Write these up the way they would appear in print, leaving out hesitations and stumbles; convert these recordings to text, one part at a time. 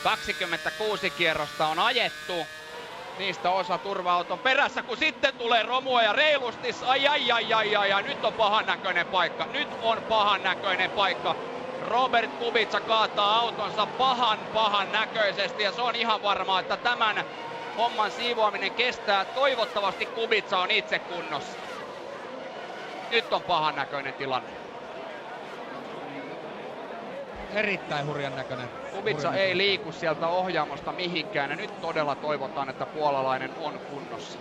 26 kierrosta on ajettu. Niistä osa turva-auton perässä, kun sitten tulee romua ja reilusti. Ai, nyt on pahan näköinen paikka. Nyt on pahan näköinen paikka. Robert Kubica kaataa autonsa pahan näköisesti ja se on ihan varmaa, että tämän homman siivoaminen kestää. Toivottavasti Kubica on itse kunnossa. Nyt on pahan näköinen tilanne. Erittäin hurjan näköinen. Kubica ei liiku sieltä ohjaamosta mihinkään ja nyt todella toivotaan, että puolalainen on kunnossa.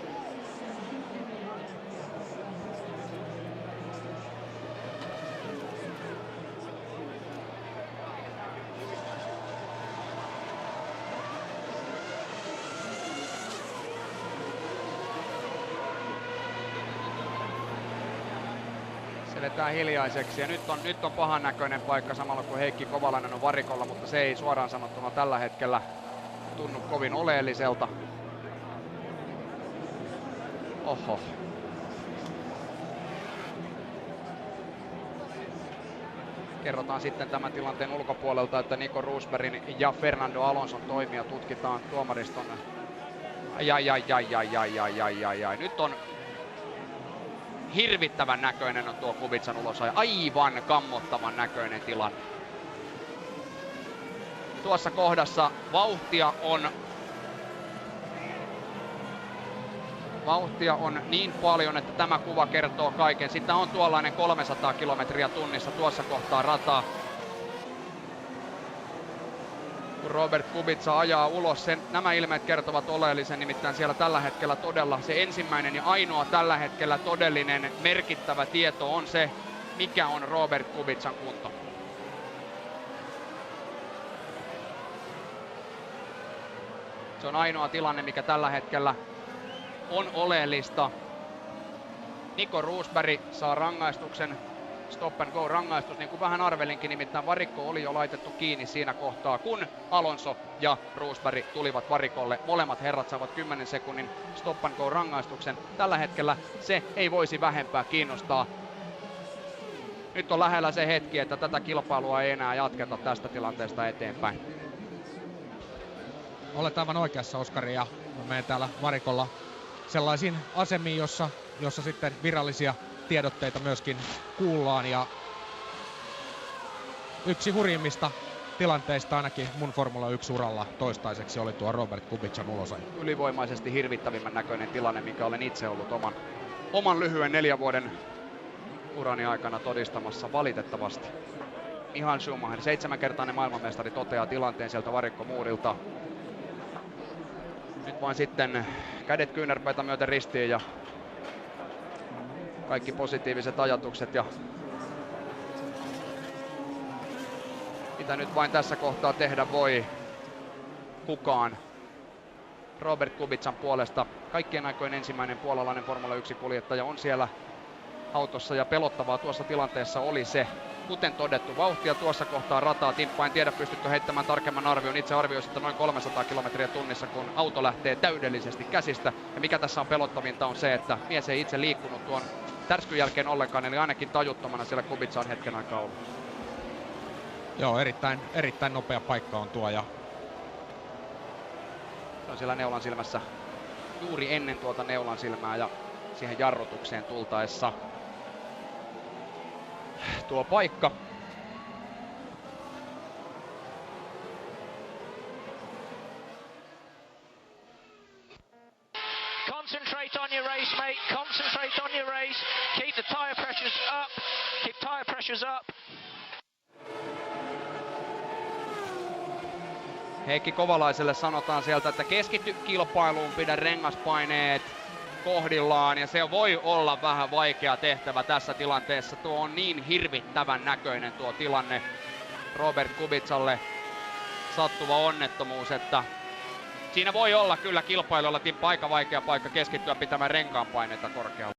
Seletään hiljaiseksi ja nyt on pahan näköinen paikka samalla kun Heikki Kovalainen on varikolla, mutta se ei suoraan sanottuna tällä hetkellä tunnu kovin oleelliselta. Oho. Kerrotaan sitten tämän tilanteen ulkopuolelta, että Nico Rosbergin ja Fernando Alonson toimia tutkitaan tuomariston. Ai. Nyt on hirvittävän näköinen on tuo Kubican ulosajo. Aivan kammottavan näköinen tilanne. Tuossa kohdassa vauhtia on niin paljon, että tämä kuva kertoo kaiken. Sitä on tuollainen 300 kilometriä tunnissa tuossa kohtaa rataa. Kun Robert Kubica ajaa ulos, nämä ilmeet kertovat oleellisen, nimittäin siellä tällä hetkellä todella se ensimmäinen ja ainoa tällä hetkellä todellinen merkittävä tieto on se, mikä on Robert Kubican kunto. Se on ainoa tilanne, mikä tällä hetkellä on oleellista. Nico Rosberg saa rangaistuksen, stop and go rangaistus, niin kuin vähän arvelinkin, nimittäin varikko oli jo laitettu kiinni siinä kohtaa, kun Alonso ja Rosberg tulivat varikolle. Molemmat herrat saavat 10 sekunnin stop and go rangaistuksen. Tällä hetkellä se ei voisi vähempää kiinnostaa. Nyt on lähellä se hetki, että tätä kilpailua ei enää jatketa tästä tilanteesta eteenpäin. Olet aivan oikeassa, Oskari, ja menen täällä varikolla sellaisiin asemiin, jossa sitten virallisia tiedotteita myöskin kuullaan, ja yksi hurjimmista tilanteista ainakin mun Formula 1-uralla toistaiseksi oli tuo Robert Kubican ulosajo. Ylivoimaisesti hirvittävimmän näköinen tilanne, mikä olen itse ollut oman lyhyen 4 vuoden urani aikana todistamassa valitettavasti. Michael Schumacher, 7-kertainen maailmanmestari, toteaa tilanteen sieltä varikkomuurilta. Nyt vain sitten kädet kyynärpäitä myöten ristiin ja kaikki positiiviset ajatukset ja mitä nyt vain tässä kohtaa tehdä voi kukaan. Robert Kubican puolesta kaikkien aikojen ensimmäinen puolalainen Formula 1-kuljettaja on siellä autossa ja pelottavaa tuossa tilanteessa oli se, kuten todettu, vauhtia tuossa kohtaa rataa. Timppa, en tiedä pystytkö heittämään tarkemman arvion. Itse arvioisin, että noin 300 kilometriä tunnissa, kun auto lähtee täydellisesti käsistä. Ja mikä tässä on pelottavinta on se, että mies ei itse liikkunut tuon tärskyn jälkeen ollenkaan, eli ainakin tajuttomana siellä Kubica on hetken aikaa ollut. Joo, erittäin nopea paikka on tuo. Ja se on siellä neulan silmässä juuri ennen tuota neulan silmää ja siihen jarrutukseen tultaessa tuo paikka. Concentrate on your race, mate. Concentrate on your race. Keep the tyre pressures up. Keep tyre pressures up. Heikki Kovalaiselle sanotaan sieltä, että keskity kilpailuun, pidä rengaspaineet kohdillaan, ja se voi olla vähän vaikea tehtävä tässä tilanteessa. Tuo on niin hirvittävän näköinen tuo tilanne Robert Kubicalle sattuva onnettomuus, että siinä voi olla kyllä kilpailijoilla aika vaikea paikka keskittyä pitämään renkaanpaineita korkealla.